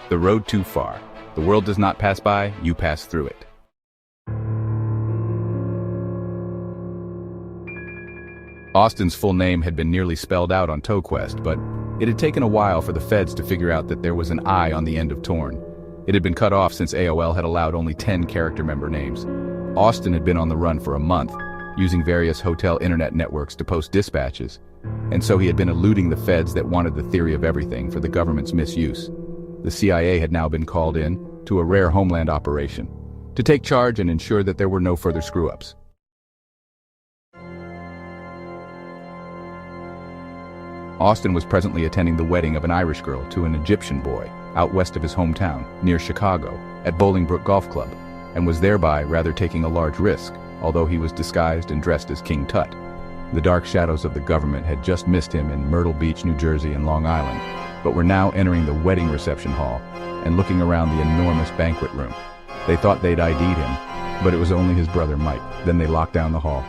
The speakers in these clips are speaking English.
The road too far. The world does not pass by, you pass through it. Austin's full name had been nearly spelled out on TowQuest, but it had taken a while for the feds to figure out that there was an I on the end of Torn. It had been cut off since AOL had allowed only 10 character member names. Austin had been on the run for a month, using various hotel internet networks to post dispatches, and so he had been eluding the feds that wanted the theory of everything for the government's misuse. The CIA had now been called in to a rare homeland operation to take charge and ensure that there were no further screw-ups. Austin was presently attending the wedding of an Irish girl to an Egyptian boy out west of his hometown, near Chicago, at Bolingbrook Golf Club, and was thereby rather taking a large risk, although he was disguised and dressed as King Tut. The dark shadows of the government had just missed him in Myrtle Beach, New Jersey and Long Island, but were now entering the wedding reception hall and looking around the enormous banquet room. They thought they'd ID'd him, but it was only his brother Mike. Then they locked down the hall.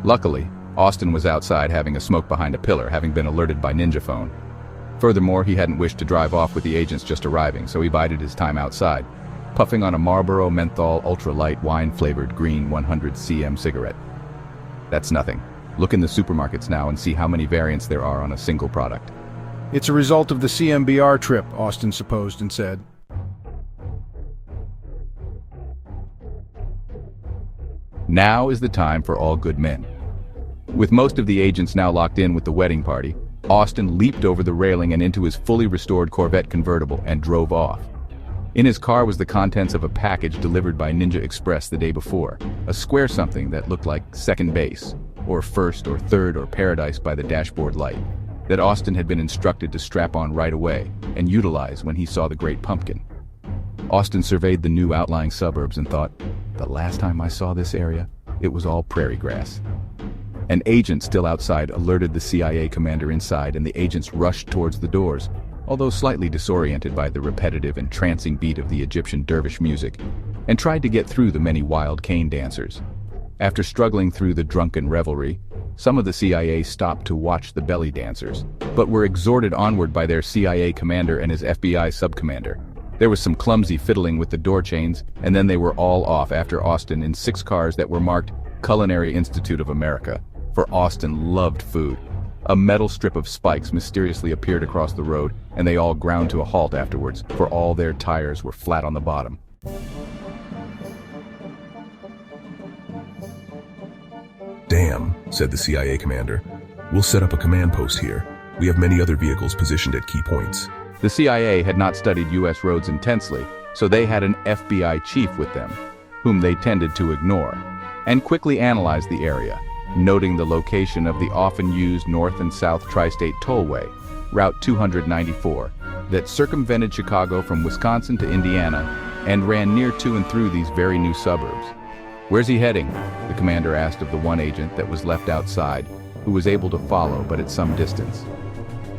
Luckily, Austin was outside having a smoke behind a pillar, having been alerted by Ninja Phone. Furthermore, he hadn't wished to drive off with the agents just arriving, so he bided his time outside, puffing on a Marlboro Menthol ultra-light wine-flavored green 100 cm cigarette. That's nothing. Look in the supermarkets now and see how many variants there are on a single product. It's a result of the CMBR trip, Austin supposed and said. Now is the time for all good men. With most of the agents now locked in with the wedding party, Austin leaped over the railing and into his fully restored Corvette convertible and drove off. In his car was the contents of a package delivered by Ninja Express the day before, a square something that looked like second base, or first or third or paradise by the dashboard light, that Austin had been instructed to strap on right away and utilize when he saw the Great Pumpkin. Austin surveyed the new outlying suburbs and thought, the last time I saw this area, it was all prairie grass. An agent still outside alerted the CIA commander inside, and the agents rushed towards the doors, although slightly disoriented by the repetitive and trancing beat of the Egyptian dervish music, and tried to get through the many wild cane dancers. After struggling through the drunken revelry, some of the CIA stopped to watch the belly dancers, but were exhorted onward by their CIA commander and his FBI subcommander. There was some clumsy fiddling with the door chains, and then they were all off after Austin in 6 cars that were marked Culinary Institute of America, for Austin loved food. A metal strip of spikes mysteriously appeared across the road, and they all ground to a halt afterwards, for all their tires were flat on the bottom. Damn, said the CIA commander. We'll set up a command post here. We have many other vehicles positioned at key points. The CIA had not studied U.S. roads intensely, so they had an FBI chief with them, whom they tended to ignore, and quickly analyzed the area, noting the location of the often used North and South Tri-State Tollway, Route 294, that circumvented Chicago from Wisconsin to Indiana and ran near to and through these very new suburbs. "Where's he heading?" the commander asked of the one agent that was left outside, who was able to follow but at some distance.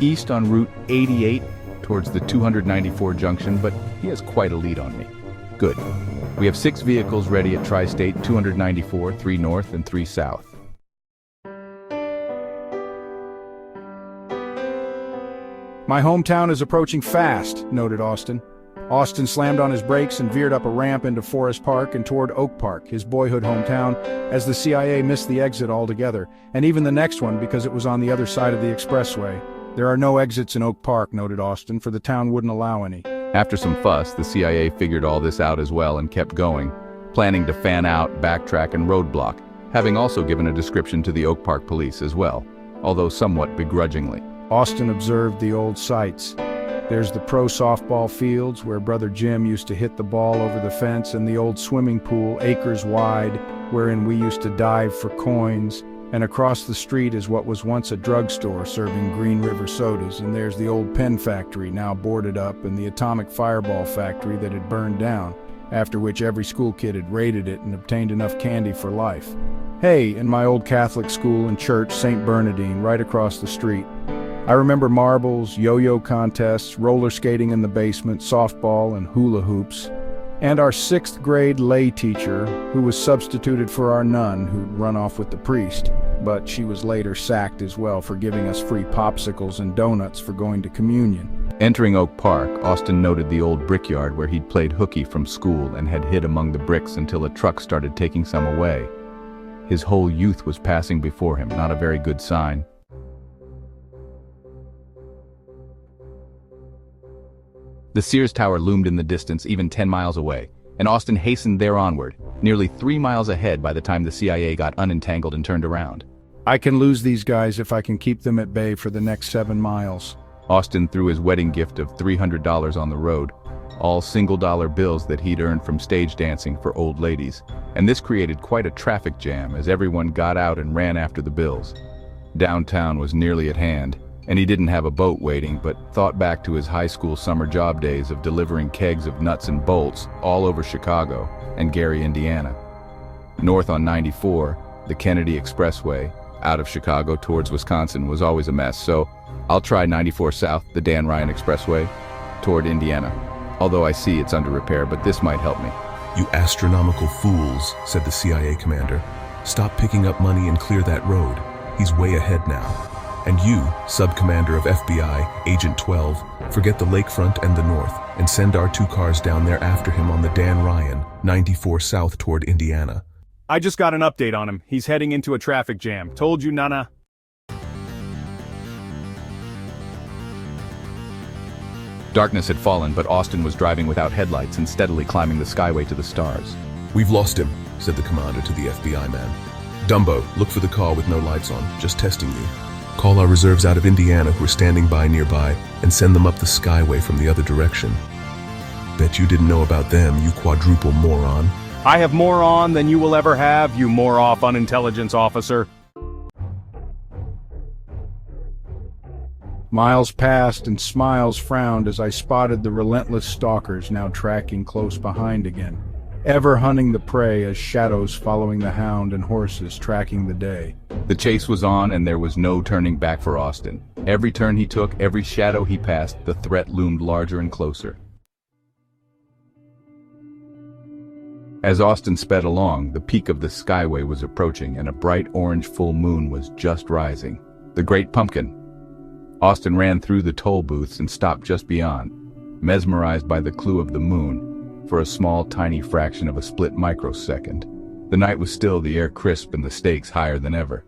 "East on Route 88 towards the 294 junction, but he has quite a lead on me." "Good. We have 6 vehicles ready at Tri-State 294, 3 north and 3 south. My hometown is approaching fast, noted Austin. Austin slammed on his brakes and veered up a ramp into Forest Park and toward Oak Park, his boyhood hometown, as the CIA missed the exit altogether, and even the next one because it was on the other side of the expressway. There are no exits in Oak Park, noted Austin, for the town wouldn't allow any. After some fuss, the CIA figured all this out as well and kept going, planning to fan out, backtrack, and roadblock, having also given a description to the Oak Park police as well, although somewhat begrudgingly. Austin observed the old sights. There's the pro softball fields where Brother Jim used to hit the ball over the fence, and the old swimming pool, acres wide, wherein we used to dive for coins. And across the street is what was once a drugstore serving Green River sodas, and there's the old pen factory now boarded up, and the atomic fireball factory that had burned down, after which every school kid had raided it and obtained enough candy for life. Hey, and my old Catholic school and church, St. Bernardine, right across the street. I remember marbles, yo-yo contests, roller skating in the basement, softball, and hula hoops. And our 6th grade lay teacher, who was substituted for our nun who'd run off with the priest. but she was later sacked as well for giving us free popsicles and donuts for going to communion. Entering Oak Park, Austin noted the old brickyard where he'd played hooky from school and had hid among the bricks until a truck started taking some away. His whole youth was passing before him, not a very good sign. The Sears Tower loomed in the distance, even 10 miles away, and Austin hastened there onward, nearly 3 miles ahead by the time the CIA got unentangled and turned around. I can lose these guys if I can keep them at bay for the next 7 miles. Austin threw his wedding gift of $300 on the road, all single-dollar bills that he'd earned from stage dancing for old ladies, and this created quite a traffic jam as everyone got out and ran after the bills. Downtown was nearly at hand, and he didn't have a boat waiting, but thought back to his high school summer job days of delivering kegs of nuts and bolts all over Chicago and Gary, Indiana. North on 94, the Kennedy Expressway, out of Chicago towards Wisconsin was always a mess, so I'll try 94 South, the Dan Ryan Expressway, toward Indiana. Although I see it's under repair, but this might help me. You astronomical fools, said the CIA commander. Stop picking up money and clear that road. He's way ahead now. And you, sub-commander of FBI, Agent 12, forget the lakefront and the north, and send our 2 cars down there after him on the Dan Ryan, 94 South toward Indiana. I just got an update on him. He's heading into a traffic jam. Told you, Nana. Darkness had fallen, but Austin was driving without headlights and steadily climbing the Skyway to the stars. We've lost him, said the commander to the FBI man. Dumbo, look for the car with no lights on, just testing you. Call our reserves out of Indiana who are standing by nearby and send them up the Skyway from the other direction. Bet you didn't know about them, you quadruple moron. I have more on than you will ever have, you more-off unintelligence officer. Miles passed and smiles frowned as I spotted the relentless stalkers now tracking close behind again, ever hunting the prey as shadows following the hound and horses tracking the day. The chase was on, and there was no turning back for Austin. Every turn he took, every shadow he passed, the threat loomed larger and closer. As Austin sped along, the peak of the Skyway was approaching, and a bright orange full moon was just rising. The Great Pumpkin. Austin ran through the toll booths and stopped just beyond, mesmerized by the clue of the moon, for a small, tiny fraction of a split microsecond. The night was still, the air crisp, and the stakes higher than ever.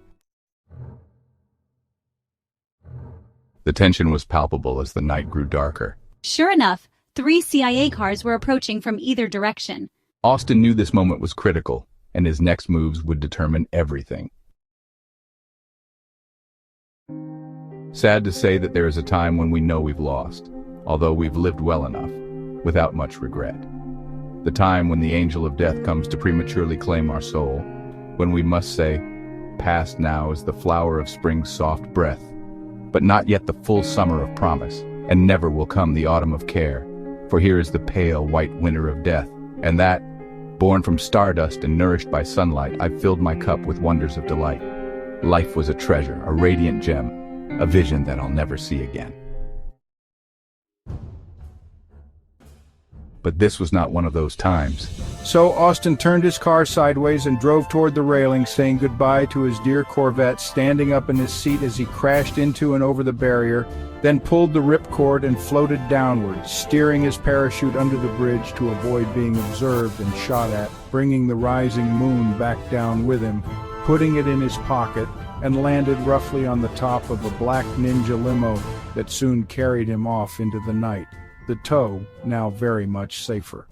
The tension was palpable as the night grew darker. Sure enough, 3 CIA cars were approaching from either direction. Austin knew this moment was critical, and his next moves would determine everything. Sad to say that there is a time when we know we've lost, although we've lived well enough, without much regret. The time when the angel of death comes to prematurely claim our soul, when we must say, past now is the flower of spring's soft breath, but not yet the full summer of promise, and never will come the autumn of care, for here is the pale white winter of death, and that, born from stardust and nourished by sunlight, I've filled my cup with wonders of delight. Life was a treasure, a radiant gem, a vision that I'll never see again. But this was not one of those times. So Austin turned his car sideways and drove toward the railing, saying goodbye to his dear Corvette, standing up in his seat as he crashed into and over the barrier, then pulled the ripcord and floated downward, steering his parachute under the bridge to avoid being observed and shot at, bringing the rising moon back down with him, putting it in his pocket, and landed roughly on the top of a black Ninja limo that soon carried him off into the night, the tow now very much safer.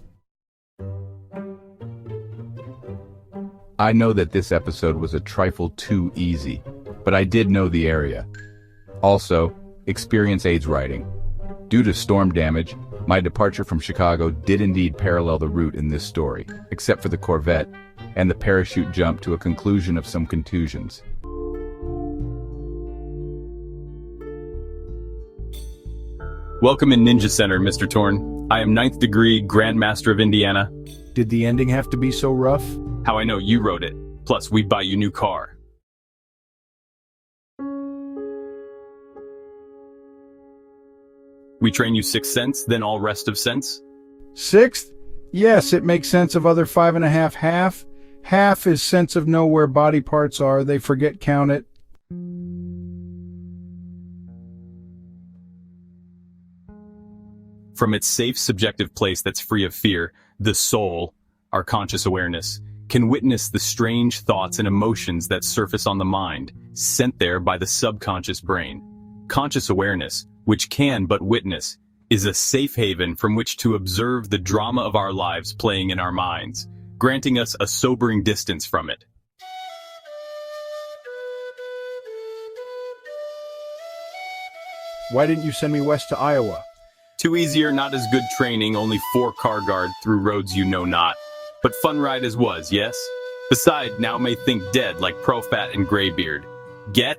I know that this episode was a trifle too easy, but I did know the area. Also, experience aids writing. Due to storm damage, my departure from Chicago did indeed parallel the route in this story, except for the Corvette and the parachute jump to a conclusion of some contusions. Welcome in Ninja Center, Mr. Torn. I am 9th degree Grandmaster of Indiana. Did the ending have to be so rough? How I know you wrote it. Plus, we buy you new car. We train you 6th sense, then all rest of sense? 6th? Yes, it makes sense of other 5.5 half. Half his sense of know where body parts are, they forget count it. From its safe subjective place that's free of fear, the soul, our conscious awareness, can witness the strange thoughts and emotions that surface on the mind, sent there by the subconscious brain. Conscious awareness, which can but witness, is a safe haven from which to observe the drama of our lives playing in our minds, granting us a sobering distance from it. Why didn't you send me west to Iowa? Too easy or not as good training, only 4 car guard through roads you know not. But fun ride as was, yes? Beside, now may think dead like Profat and Greybeard. Get